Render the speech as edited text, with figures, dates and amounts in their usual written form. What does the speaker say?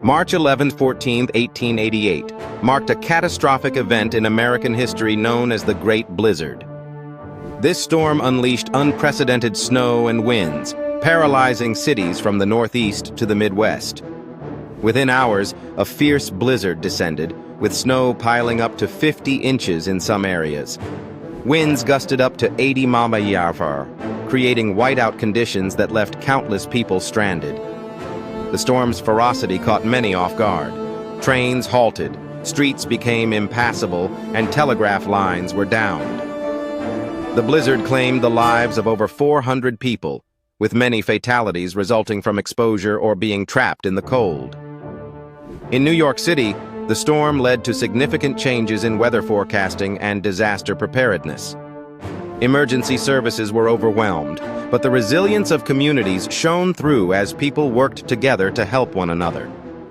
March 11-14, 1888, marked a catastrophic event in American history known as the Great Blizzard. This storm unleashed unprecedented snow and winds, paralyzing cities from the Northeast to the Midwest. Within hours, a fierce blizzard descended, with snow piling up to 50 inches in some areas. Winds gusted up to 80 mph, creating whiteout conditions that left countless people stranded. The storm's ferocity caught many off guard. Trains halted, streets became impassable, and telegraph lines were downed. The blizzard claimed the lives of over 400 people, with many fatalities resulting from exposure or being trapped in the cold. In New York City, the storm led to significant changes in weather forecasting and disaster preparedness. Emergency services were overwhelmed, but the resilience of communities shone through as people worked together to help one another.